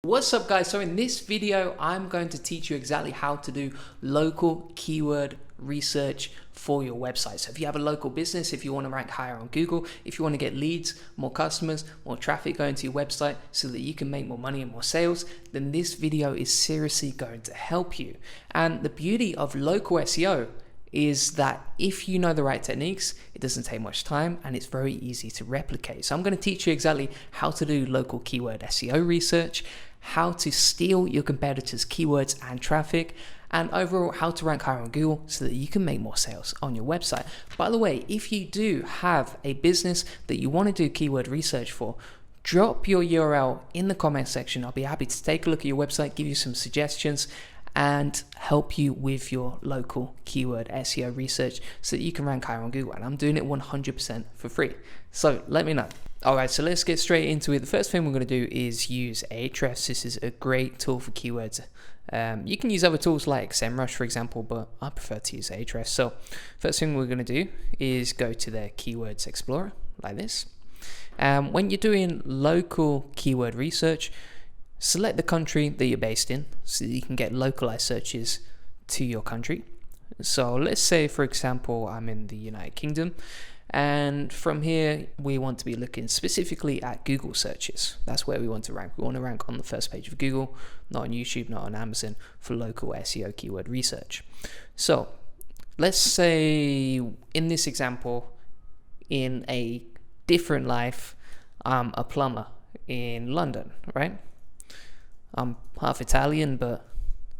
What's up guys, so in this video I'm going to teach you exactly how to do local keyword research for your website. So if you have a local business, if you want to rank higher on Google, if you want to get leads, more customers, more traffic going to your website so that you can make more money and more sales, then this video is seriously going to help you. And the beauty of local SEO is that if you know the right techniques, it doesn't take much time and it's very easy to replicate. So I'm going to teach you exactly how to do local keyword SEO research, how to steal your competitors' keywords and traffic, and overall how to rank higher on Google so that you can make more sales on your website. By the way, if you do have a business that you want to do keyword research for, drop your URL in the comment section. I'll be happy to take a look at your website, give you some suggestions, and help you with your local keyword SEO research so that you can rank higher on Google. And I'm doing it 100% for free. So let me know. All right, so let's get straight into it. The first thing we're going to do is use Ahrefs. This is a great tool for keywords. You can use other tools like SEMrush, for example, but I prefer to use Ahrefs. So first thing we're going to do is go to the Keywords Explorer like this. When you're doing local keyword research, select the country that you're based in so that you can get localized searches to your country. So let's say, for example, I'm in the United Kingdom, and from here we want to be looking specifically at Google searches. That's where we want to rank. We want to rank on the first page of Google, not on YouTube, not on Amazon, for local SEO keyword research. So let's say in this example, in a different life, I'm a plumber in London, right? I'm half Italian, but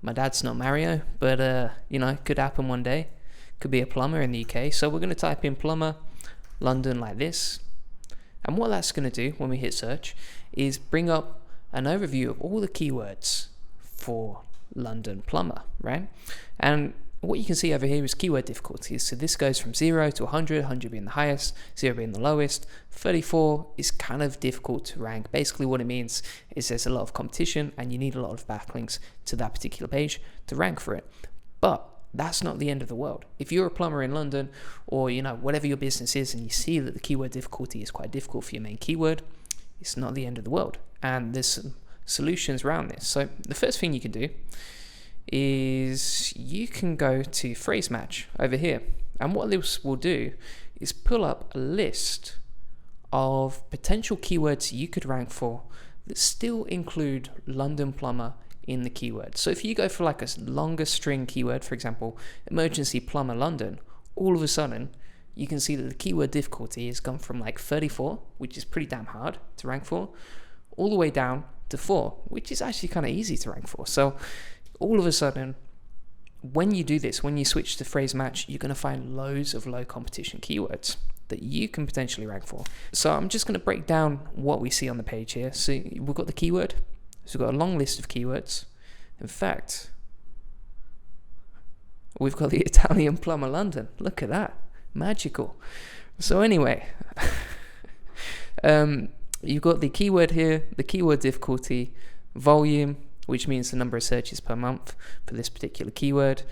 my dad's not Mario, but you know, it could happen one day. Could be a plumber in the UK. So we're going to type in plumber London like this. And what that's going to do when we hit search is bring up an overview of all the keywords for London plumber, right? And what you can see over here is keyword difficulties. So this goes from 0 to 100, 100 being the highest, 0 being the lowest. 34 is kind of difficult to rank. Basically what it means is there's a lot of competition and you need a lot of backlinks to that particular page to rank for it. But that's not the end of the world. If you're a plumber in London, or you know, whatever your business is, and you see that the keyword difficulty is quite difficult for your main keyword, it's not the end of the world. And there's some solutions around this. So the first thing you can do is you can go to phrase match over here, and what this will do is pull up a list of potential keywords you could rank for that still include London plumber in the keyword. So if you go for like a longer string keyword, for example, emergency plumber London, all of a sudden you can see that the keyword difficulty has gone from like 34, which is pretty damn hard to rank for, all the way down to 4, which is actually kind of easy to rank for. So all of a sudden, when you do this, when you switch to phrase match, you're going to find loads of low competition keywords that you can potentially rank for. So I'm just going to break down what we see on the page here. So we've got the keyword. So we've got a long list of keywords. In fact, we've got the Italian plumber London. Look at that. Magical. So anyway, you've got the keyword here, the keyword difficulty, volume, which means the number of searches per month for this particular keyword.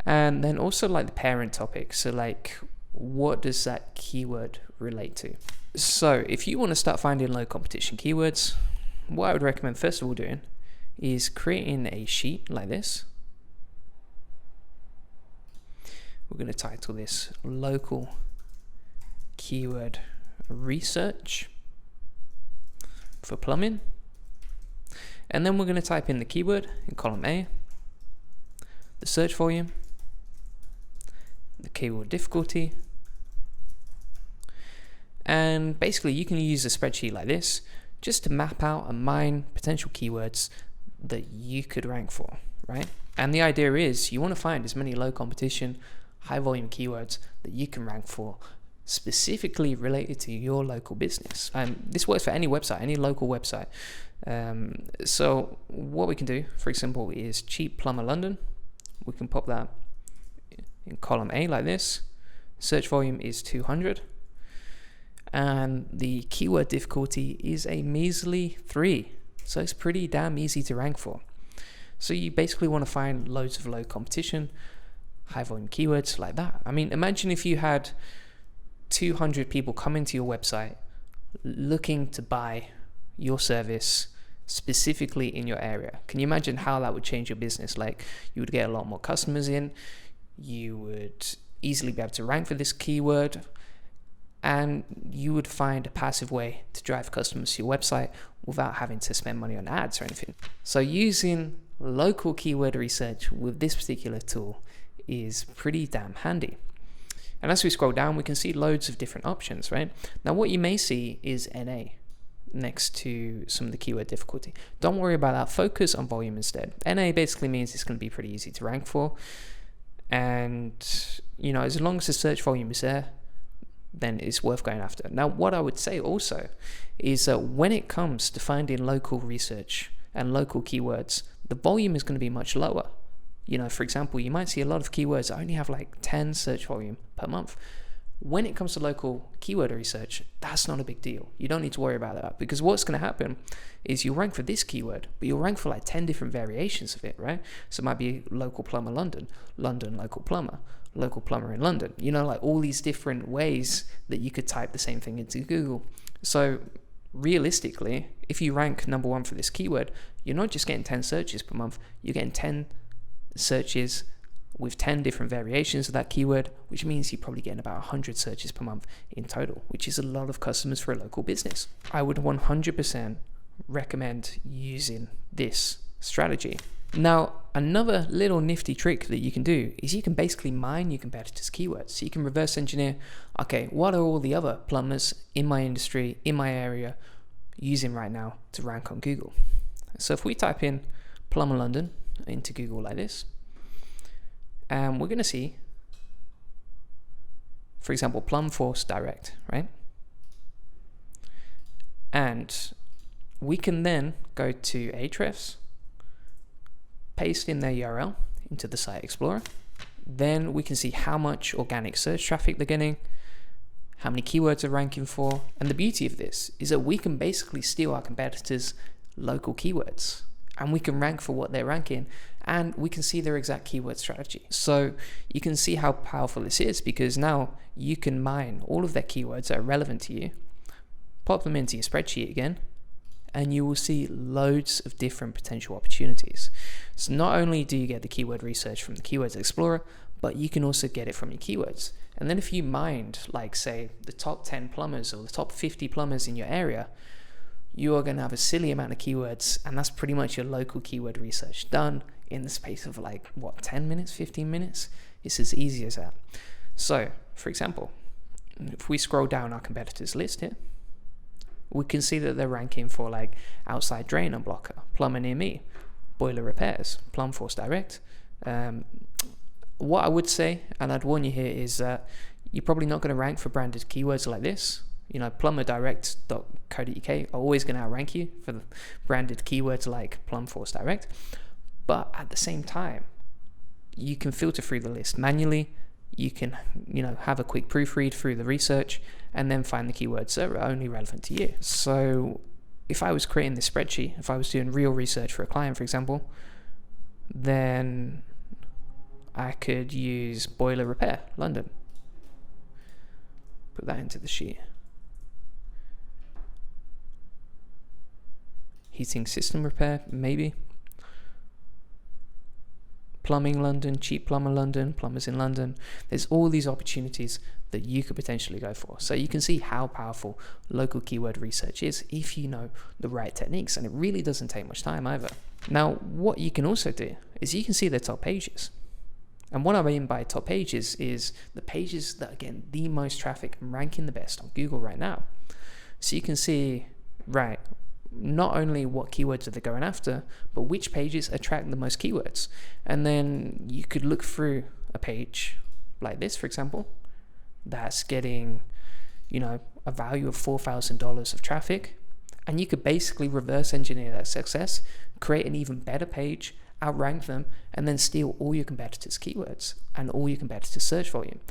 And then also like the parent topic. So like, what does that keyword relate to? So if you want to start finding low competition keywords, what I would recommend first of all doing is creating a sheet like this. We're going to title this local keyword research for plumbing. And then we're going to type in the keyword in column A, the search volume, the keyword difficulty, and basically you can use a spreadsheet like this just to map out and mine potential keywords that you could rank for, right? And the idea is you want to find as many low competition, high volume keywords that you can rank for specifically related to your local business. This works for any website, any local website. So what we can do, for example, is cheap plumber London. We can pop that in column A like this. Search volume is 200. And the keyword difficulty is a measly 3. So it's pretty damn easy to rank for. So you basically want to find loads of low competition, high volume keywords like that. I mean, imagine if you had 200 people come into your website looking to buy your service specifically in your area. Can you imagine how that would change your business? Like, you would get a lot more customers in, you would easily be able to rank for this keyword, and you would find a passive way to drive customers to your website without having to spend money on ads or anything. So using local keyword research with this particular tool is pretty damn handy. And as we scroll down, we can see loads of different options, right? Now, what you may see is NA next to some of the keyword difficulty. Don't worry about that. Focus on volume instead. NA basically means it's going to be pretty easy to rank for. And, you know, as long as the search volume is there, then it's worth going after. Now, what I would say also is that when it comes to finding local research and local keywords, the volume is going to be much lower. You know, for example, you might see a lot of keywords that only have like 10 search volume per month. When it comes to local keyword research, that's not a big deal. You don't need to worry about that, because what's going to happen is you'll rank for this keyword, but you'll rank for like 10 different variations of it, right? So it might be local plumber London, London local plumber in London. You know, like all these different ways that you could type the same thing into Google. So realistically, if you rank number 1 for this keyword, you're not just getting 10 searches per month, you're getting 10 searches with 10 different variations of that keyword, which means you're probably getting about 100 searches per month in total, which is a lot of customers for a local business. I would 100% recommend using this strategy. Now, another little nifty trick that you can do is you can basically mine your competitors' keywords. So you can reverse engineer, okay, what are all the other plumbers in my industry, in my area, using right now to rank on Google? So if we type in plumber London into Google like this, and we're going to see, for example, Plum Force Direct, right? And we can then go to Ahrefs, paste in their URL into the Site Explorer. Then we can see how much organic search traffic they're getting, how many keywords they're ranking for. And the beauty of this is that we can basically steal our competitors' local keywords, and we can rank for what they're ranking, and we can see their exact keyword strategy. So you can see how powerful this is, because now you can mine all of their keywords that are relevant to you, pop them into your spreadsheet again, and you will see loads of different potential opportunities. So not only do you get the keyword research from the Keywords Explorer, but you can also get it from your keywords. And then if you mined, like say, the top 10 plumbers or the top 50 plumbers in your area, you are going to have a silly amount of keywords, and that's pretty much your local keyword research done in the space of like, what, 10 minutes, 15 minutes? It's as easy as that. So, for example, if we scroll down our competitors list here, we can see that they're ranking for like outside drain unblocker, plumber near me, boiler repairs, Plum Force Direct. What I would say, and I'd warn you here, is that you're probably not going to rank for branded keywords like this. You know, plumberdirect.co.uk are always going to outrank you for the branded keywords like Plum Force Direct. But at the same time, you can filter through the list manually. You can, you know, have a quick proofread through the research and then find the keywords that are only relevant to you. So if I was creating this spreadsheet, if I was doing real research for a client, for example, then I could use boiler repair, London. Put that into the sheet. Heating system repair, maybe. Plumbing London, cheap plumber London, plumbers in London. There's all these opportunities that you could potentially go for. So you can see how powerful local keyword research is if you know the right techniques, and it really doesn't take much time either. Now, what you can also do is you can see their top pages. And what I mean by top pages is the pages that are getting the most traffic and ranking the best on Google right now. So you can see, right, not only what keywords are they going after, but which pages attract the most keywords. And then you could look through a page like this, for example, that's getting, you know, a value of $4,000 of traffic. And you could basically reverse engineer that success, create an even better page, outrank them, and then steal all your competitors' keywords and all your competitors' search volume.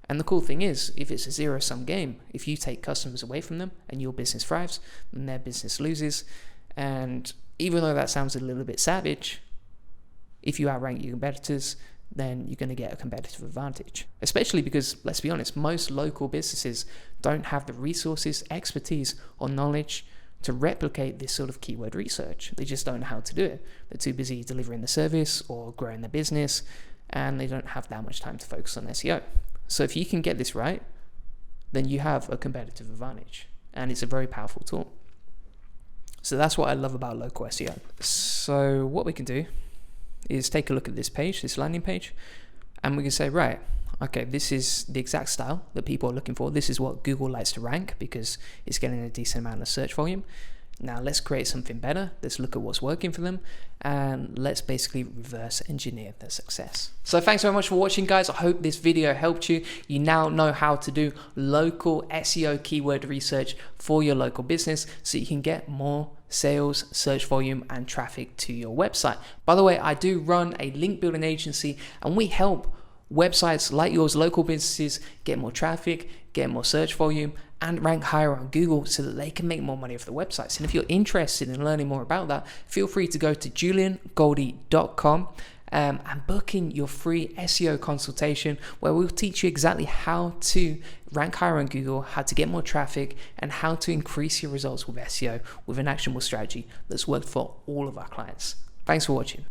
And the cool thing is, if it's a zero-sum game, if you take customers away from them and your business thrives, then their business loses. And even though that sounds a little bit savage, if you outrank your competitors, then you're going to get a competitive advantage. Especially because, let's be honest, most local businesses don't have the resources, expertise, or knowledge to replicate this sort of keyword research. They just don't know how to do it. They're too busy delivering the service or growing their business, and they don't have that much time to focus on SEO. So if you can get this right, then you have a competitive advantage, and it's a very powerful tool. So that's what I love about local SEO. So what we can do is take a look at this page, this landing page, and we can say, right, okay, this is the exact style that people are looking for. This is what Google likes to rank because it's getting a decent amount of search volume. Now let's create something better. Let's look at what's working for them, and let's basically reverse engineer their success. So thanks very much for watching, guys. I hope this video helped you. You now know how to do local SEO keyword research for your local business so you can get more sales, search volume, and traffic to your website. By the way, I do run a link building agency, and we help websites like yours, local businesses, get more traffic, get more search volume, and rank higher on Google so that they can make more money off their websites. And if you're interested in learning more about that, feel free to go to juliangoldie.com and book in your free SEO consultation, where we'll teach you exactly how to rank higher on Google, how to get more traffic, and how to increase your results with SEO with an actionable strategy that's worked for all of our clients. Thanks for watching.